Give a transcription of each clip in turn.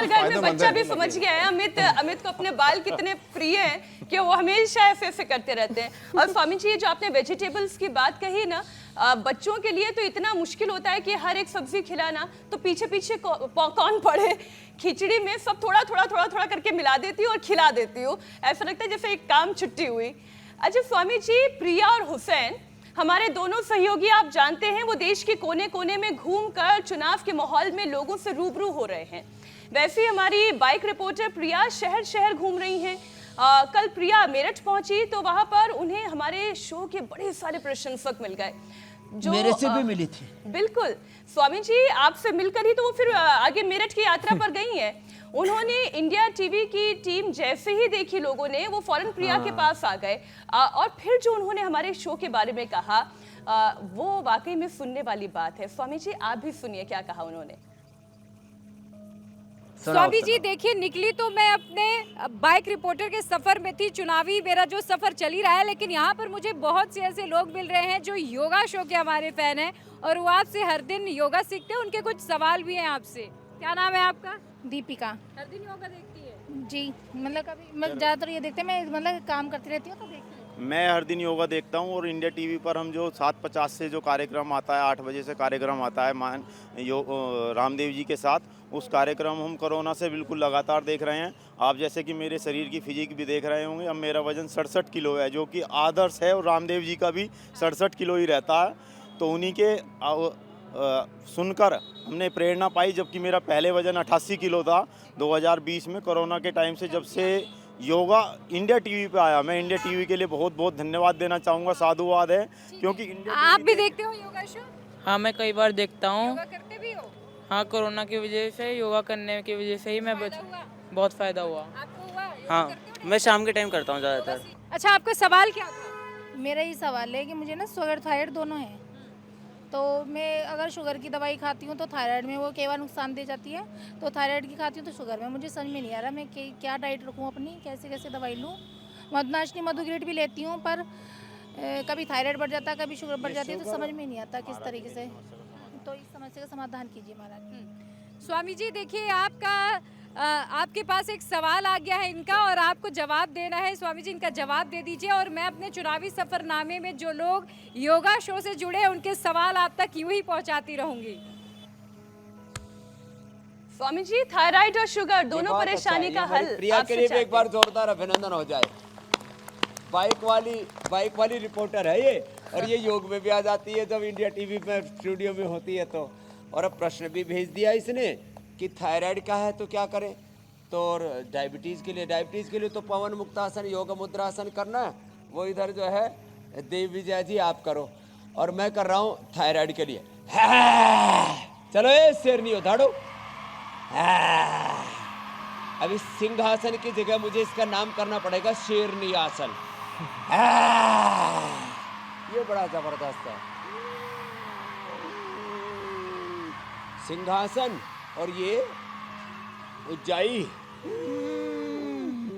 घर में बच्चा भी समझ गया है अमित को अपने बाल कितने प्रिय हैं कि वो हमेशा ऐसे करते रहते हैं। और स्वामी जी, जो आपने वेजिटेबल्स की बात कही ना, बच्चों के लिए तो इतना मुश्किल होता है कि हर एक सब्जी खिलाना, तो पीछे पीछे कौन पड़े। खिचड़ी में सब थोड़ा थोड़ा करके मिला देती हूँ और खिला देती हूँ, ऐसा लगता है जैसे एक काम छुट्टी हुई। अच्छा स्वामी जी, प्रिया और हुसैन हमारे दोनों सहयोगी, आप जानते हैं वो देश के कोने कोने में घूमकर चुनाव के माहौल में लोगों से रूबरू हो रहे हैं। वैसे ही हमारी बाइक रिपोर्टर प्रिया शहर शहर घूम रही हैं। कल प्रिया मेरठ पहुंची तो वहां पर उन्हें हमारे शो के बड़े सारे प्रशंसक मिल गए, जो मेरे से भी मिली थी। बिल्कुल स्वामी जी, आपसे मिलकर ही तो वो फिर आगे मेरठ की यात्रा पर गई हैं। उन्होंने इंडिया टीवी की टीम जैसे ही देखी लोगों ने, वो फौरन प्रिया के पास आ गए और फिर जो उन्होंने हमारे शो के बारे में कहा, वो वाकई में सुनने वाली बात है। स्वामी जी, आप भी सुनिए क्या कहा उन्होंने। स्वामी जी देखिए, निकली तो मैं अपने बाइक रिपोर्टर के सफर में थी, चुनावी मेरा जो सफर चल ही रहा है, लेकिन यहाँ पर मुझे बहुत से ऐसे लोग मिल रहे हैं जो योगा शो के हमारे फैन हैं और वो आपसे हर दिन योगा सीखते हैं। उनके कुछ सवाल भी हैं आपसे। क्या नाम है आपका? दीपिका। हर दिन योगा देखती है जी, मतलब कभी मैं ज़्यादातर ये देखते हैं, मैं मतलब काम करती रहती हूँ तो देखती हूँ। मैं हर दिन योगा देखता हूँ और इंडिया टीवी पर हम जो 7:50 से जो कार्यक्रम आता है, 8 बजे से कार्यक्रम आता है मान रामदेव जी के साथ, उस कार्यक्रम हम कोरोना से बिल्कुल लगातार देख रहे हैं। आप जैसे कि मेरे शरीर की फिजिक भी देख रहे होंगे। अब मेरा वज़न 67 किलो है, जो कि आदर्श है, और रामदेव जी का भी 67 किलो ही रहता है। तो उन्हीं के सुनकर हमने प्रेरणा पाई, जबकि मेरा पहले वज़न 88 किलो था 2020 में, कोरोना के टाइम से। जब से योगा इंडिया टीवी पे आया, मैं इंडिया टीवी के लिए बहुत बहुत धन्यवाद देना चाहूँगा, साधुवाद है, क्योंकि इंडिया आप भी देखते हो योगा शो? हाँ, मैं कई बार देखता हूँ। योगा करते भी हो? हाँ, कोरोना की वजह से, योगा करने की वजह से ही मैं बहुत फ़ायदा हुआ। आपको हुआ? योगा हाँ, करते हो? मैं शाम के टाइम करता हूँ ज़्यादातर। अच्छा, आपका सवाल क्या था? मेरा ये सवाल है कि मुझे ना शुगर थायराइड दोनों है, तो मैं अगर शुगर की दवाई खाती हूँ तो थायराइड में वो कई बार नुकसान दे जाती है, तो थायराइड की खाती हूँ तो शुगर में। मुझे समझ में नहीं आ रहा मैं क्या डाइट रखूँ अपनी, कैसे कैसे दवाई लूँ। मधुनाशनी मधुग्रेट भी लेती हूँ, पर कभी थायराइड बढ़ जाता है, कभी शुगर बढ़ जाती है, तो समझ में नहीं आता किस तरीके से। तो इस समस्या का समाधान कीजिए महाराज। स्वामी जी देखिए, आपके पास एक सवाल आ गया है इनका और आपको जवाब देना है। स्वामी जी इनका जवाब दे दीजिए, और मैं अपने चुनावी सफरनामे में जो लोग योगा शो से जुड़े हैं उनके सवाल आप तक यूं ही पहुंचाती रहूंगी। स्वामी जी, थायराइड और शुगर दोनों परेशानी का हल प्रिया के लिए भी एक बार जोरदार अभिनंदन हो जाए। बाइक वाली रिपोर्टर है ये, और ये योग में भी आ जाती है जब इंडिया टीवी में स्टूडियो में होती है तो। और अब प्रश्न भी भेज दिया इसने कि थायराइड का है तो क्या करें, तो और डायबिटीज़ के लिए तो पवन मुक्तासन योग मुद्रासन करना है, वो इधर जो है देव विजय जी आप करो, और मैं कर रहा हूँ थायराइड के लिए। चलो ये शेरनी हो धाड़ो। अभी सिंहासन की जगह मुझे इसका नाम करना पड़ेगा शेरनी आसन। ये बड़ा जबरदस्त है सिंहासन, और ये उज्जाई,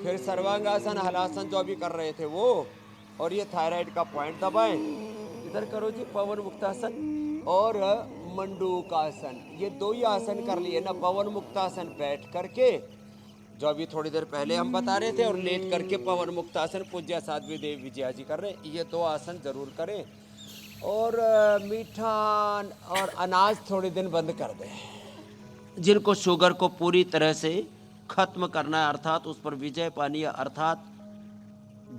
फिर सर्वांगासन हलासन जो अभी कर रहे थे वो, और ये थायराइड का पॉइंट दबाएं। इधर करो जी पवन मुक्तासन और मंडूकासन, ये दो ही आसन कर लिए ना। पवन मुक्तासन बैठ करके, जो अभी थोड़ी देर पहले हम बता रहे थे, और लेट करके पवन मुक्तासन पूज्य साध्वी देव विजया जी कर रहे हैं। ये दो आसन जरूर करें, और मीठा और अनाज थोड़े दिन बंद कर दें। जिनको शुगर को पूरी तरह से खत्म करना है, अर्थात उस पर विजय पानी है, अर्थात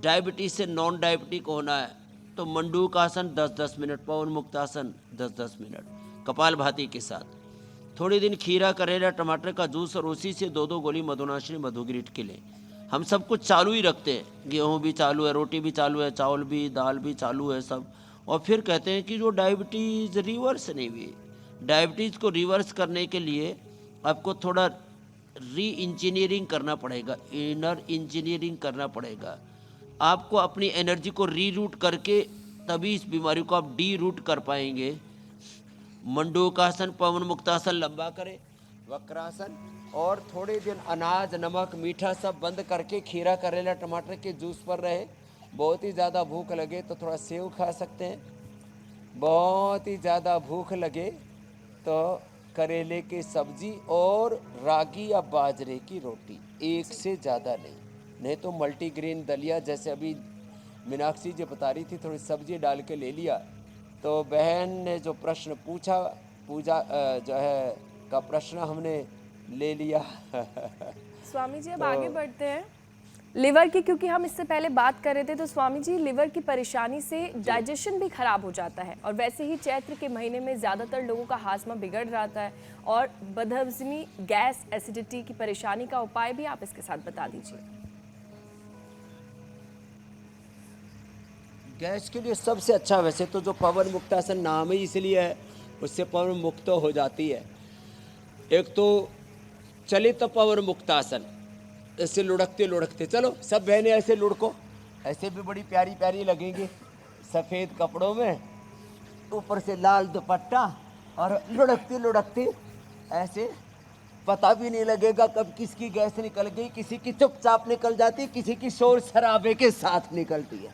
डायबिटीज से नॉन डायबिटिक होना है, तो मंडूकासन 10-10 मिनट, पवन मुक्तासन 10-10 मिनट, कपालभाति के साथ। थोड़े दिन खीरा, करेला, टमाटर का जूस, और उसी से 2-2 गोली मधुनाशनी मधुग्रीट के लें। हम सब कुछ चालू ही रखते हैं, गेहूँ भी चालू है, रोटी भी चालू है, चावल भी, दाल भी चालू है सब। और फिर कहते हैं कि जो डायबिटीज़ रिवर्स नहीं हुई, डायबिटीज़ को रिवर्स करने के लिए आपको थोड़ा री इंजीनियरिंग करना पड़ेगा, इनर इंजीनियरिंग करना पड़ेगा। आपको अपनी एनर्जी को रीरूट करके तभी इस बीमारी को आप डी रूट कर पाएंगे। मंडूकासन, पवन मुक्तासन लंबा करें, वक्रासन, और थोड़े दिन अनाज, नमक, मीठा सब बंद करके खीरा, करेला, टमाटर के जूस पर रहे। बहुत ही ज़्यादा भूख लगे तो थोड़ा सेव खा सकते हैं, बहुत ही ज़्यादा भूख लगे तो करेले की सब्जी और रागी या बाजरे की रोटी, एक से ज़्यादा नहीं तो मल्टीग्रेन दलिया, जैसे अभी मीनाक्षी जी बता रही थी, थोड़ी सब्जी डाल के ले लिया। तो बहन ने जो प्रश्न पूछा, पूजा जो है का प्रश्न हमने ले लिया। स्वामी जी अब आगे बढ़ते हैं लिवर की, क्योंकि हम इससे पहले बात कर रहे थे। तो स्वामी जी, लिवर की परेशानी से डाइजेशन भी खराब हो जाता है और वैसे ही चैत्र के महीने में ज़्यादातर लोगों का हाजमा बिगड़ जाता है और बदहजमी, गैस, एसिडिटी की परेशानी का उपाय भी आप इसके साथ बता दीजिए। गैस के लिए सबसे अच्छा, वैसे तो जो पवन मुक्तासन नाम ही इसलिए है, उससे पवन मुक्त हो जाती है। एक तो चलित पवन मुक्तासन, ऐसे लुढ़कते लुढ़कते चलो सब बहनें ऐसे लुढ़को, ऐसे भी बड़ी प्यारी प्यारी लगेंगी सफ़ेद कपड़ों में, ऊपर से लाल दुपट्टा, और लुढ़कती लुढ़कती ऐसे, पता भी नहीं लगेगा कब किसकी गैस निकल गई। किसी की चुपचाप निकल जाती, किसी की शोर शराबे के साथ निकलती है।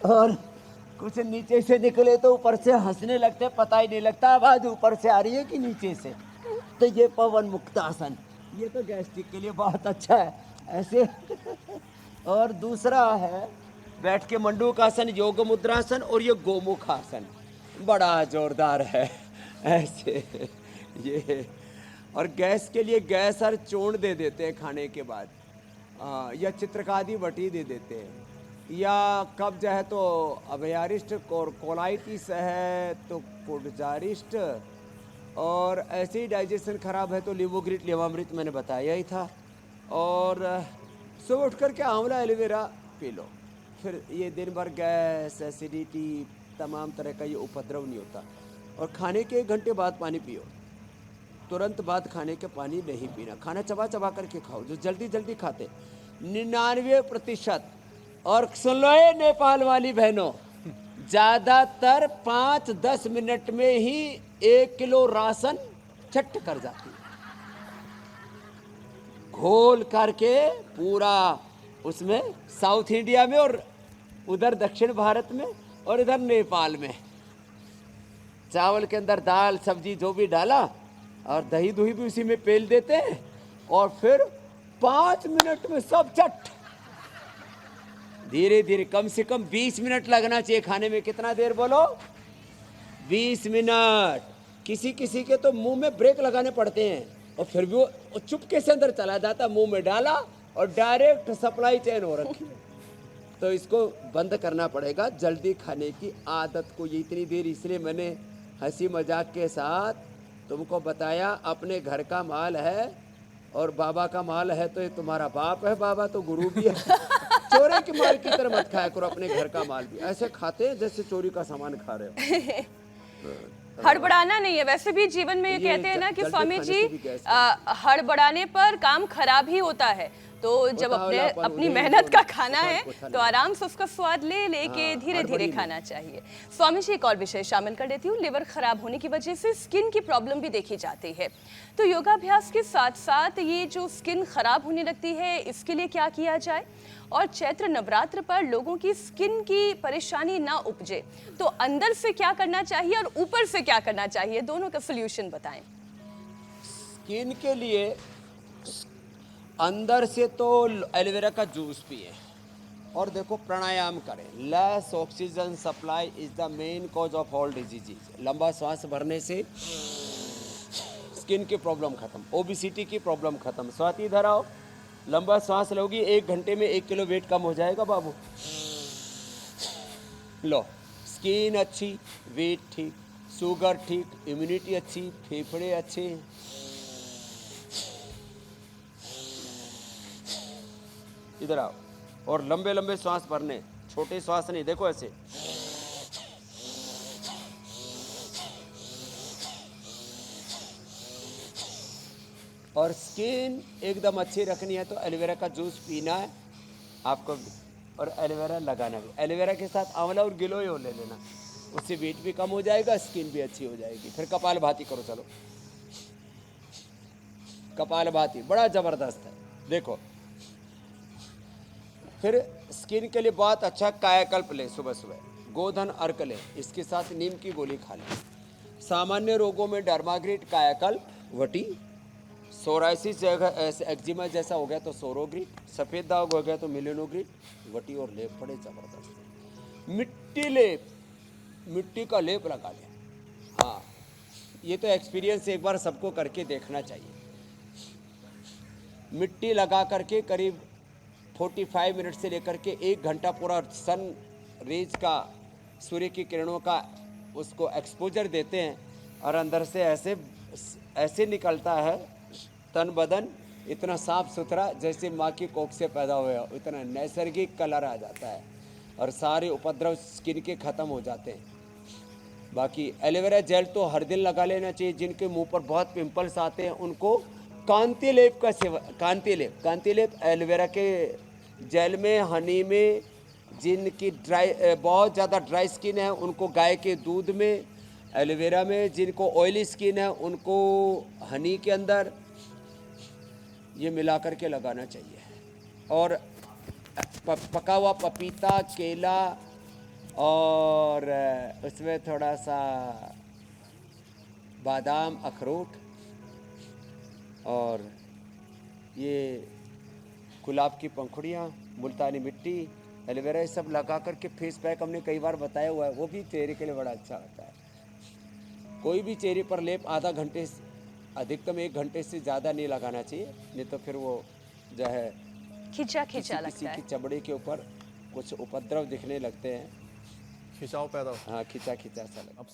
और कुछ नीचे से निकले तो ऊपर से हंसने लगते, पता ही नहीं लगता आवाज़ ऊपर से आ रही है कि नीचे से। तो ये पवन मुक्तासन, ये तो गैस्ट्रिक के लिए बहुत अच्छा है ऐसे। और दूसरा है बैठ के मंडूकासन, योग मुद्रासन, और ये गोमुखासन बड़ा जोरदार है ऐसे ये। और गैस के लिए गैस और चूर्ण दे देते हैं खाने के बाद, या चित्रकादी बटी दे देते हैं, या कब्ज है तो अभयारिष्ट, कोलाइटिस है तो कुडजारिष्ट, और ऐसे ही डाइजेशन खराब है तो लिवोग्रिट, लेवामृत मैंने बताया ही था। और सुबह उठ कर के आंवला एलोवेरा पी लो, फिर ये दिन भर गैस, एसिडिटी, तमाम तरह का ये उपद्रव नहीं होता। और खाने के 1 घंटे बाद पानी पियो, तुरंत बाद खाने के पानी नहीं पीना। खाना चबा चबा करके खाओ, जो जल्दी जल्दी खाते 99%। और सुन लो ये नेपाल वाली बहनों, ज़्यादातर 5-10 मिनट में ही 1 किलो राशन छट कर जाती है, घोल करके पूरा। उसमें साउथ इंडिया में और उधर दक्षिण भारत में और इधर नेपाल में चावल के अंदर दाल सब्जी जो भी डाला और दही दुही भी उसी में पेल देते हैं, और फिर 5 मिनट में सब चट। धीरे धीरे, कम से कम 20 मिनट लगना चाहिए खाने में। कितना देर बोलो? 20 मिनट। किसी किसी के तो मुंह में ब्रेक लगाने पड़ते हैं, और फिर भी वो चुपके से अंदर चला जाता, मुंह में डाला और डायरेक्ट सप्लाई चेन हो रखी है। तो इसको बंद करना पड़ेगा, जल्दी खाने की आदत को। ये इतनी देर इसलिए मैंने हंसी मजाक के साथ तुमको बताया, अपने घर का माल है और बाबा का माल है तो ये तुम्हारा बाप है, बाबा तो गुरु भी है। चोरी के माल की तरह मत खाया करो, अपने घर का माल भी ऐसे खाते हैं जैसे चोरी का सामान खा रहे हो। हड़बड़ाना नहीं है। वैसे भी जीवन में ये कहते हैं ना कि जल्दी स्वामी खाने जी, से भी गैस हड़बड़ाने पर काम खराब ही होता है। तो जब अपनी मेहनत का खाना है तो आराम से उसका स्वाद ले लेके धीरे धीरे खाना चाहिए। स्वामी जी, एक और विषय शामिल कर देती हूँ। लिवर खराब होने की वजह से स्किन की प्रॉब्लम भी देखी जाती है, तो योगाभ्यास के साथ साथ ये जो स्किन खराब होने लगती है, इसके लिए क्या किया जाए? और चैत्र नवरात्र पर लोगों की स्किन की परेशानी ना उपजे तो अंदर से क्या करना चाहिए और ऊपर से क्या करना चाहिए, दोनों का सोल्यूशन बताएं। स्किन के लिए अंदर से तो एलोवेरा का जूस पिए, और देखो प्राणायाम करें। Less oxygen supply is the main cause of all diseases. लंबा सांस भरने से स्किन की प्रॉब्लम खत्म, ओबेसिटी की प्रॉब्लम खत्म। स्वाति इधर आओ, लंबा सांस लोगी 1 घंटे में 1 किलो वेट कम हो जाएगा बाबू। लो, स्किन अच्छी, वेट ठीक, शुगर ठीक, इम्यूनिटी अच्छी, फेफड़े अच्छे। इधर आओ, और लंबे लंबे श्वास भरने, छोटे श्वास नहीं, देखो ऐसे। और स्किन एकदम अच्छी रखनी है तो एलोवेरा का जूस पीना है आपको, और एलोवेरा लगाना भी। एलोवेरा के साथ आंवला और गिलोय ले लेना, उससे वेट भी कम हो जाएगा, स्किन भी अच्छी हो जाएगी। फिर कपालभाति करो, चलो कपालभाति बड़ा ज़बरदस्त है, देखो। फिर स्किन के लिए बहुत अच्छा कायाकल्प ले, सुबह सुबह गोधन अर्क ले, इसके साथ नीम की गोली खा ले। सामान्य रोगों में डर्माग्रिड, कायाकल्प, वटी, सोराइसिस एक्जिमा जैसा हो गया तो सोरोग्रिड, सफ़ेद दाग हो गया तो मिलेनोग्रिड, वटी और लेप बड़े ज़बरदस्त। मिट्टी लेप, मिट्टी का लेप लगा लें। हाँ, ये तो एक्सपीरियंस एक बार सबको करके देखना चाहिए। मिट्टी लगा करके करीब 45 मिनट से लेकर के 1 घंटा पूरा सन रेज का, सूर्य की किरणों का उसको एक्सपोजर देते हैं और अंदर से ऐसे निकलता है तन बदन इतना साफ सुथरा जैसे माँ की कोख से पैदा हुआ हो, इतना नैसर्गिक कलर आ जाता है और सारे उपद्रव स्किन के ख़त्म हो जाते हैं। बाकी एलोवेरा जेल तो हर दिन लगा लेना चाहिए। जिनके मुंह पर बहुत पिंपल्स आते हैं उनको कांति लेप का सेवन, कांति लेप एलोवेरा के जेल में, हनी में, जिनकी बहुत ज़्यादा ड्राई स्किन है उनको गाय के दूध में, एलोवेरा में, जिनको ऑयली स्किन है उनको हनी के अंदर ये मिला करके लगाना चाहिए। और पका हुआ पपीता, केला और उसमें थोड़ा सा बादाम, अखरोट और ये गुलाब की पंखुड़ियाँ, मुल्तानी मिट्टी, एलोवेरा, ये सब लगा करके फेस पैक हमने कई बार बताया हुआ है, वो भी चेहरे के लिए बड़ा अच्छा होता है। कोई भी चेहरे पर लेप आधा घंटे, अधिकतम 1 घंटे से ज़्यादा नहीं लगाना चाहिए, नहीं तो फिर वो जो है खिंचा किसी लगता है। की चमड़ी के ऊपर कुछ उपद्रव दिखने लगते हैं। खिंचाव पैदा हो। हाँ, खिंचा सा लगता है। अब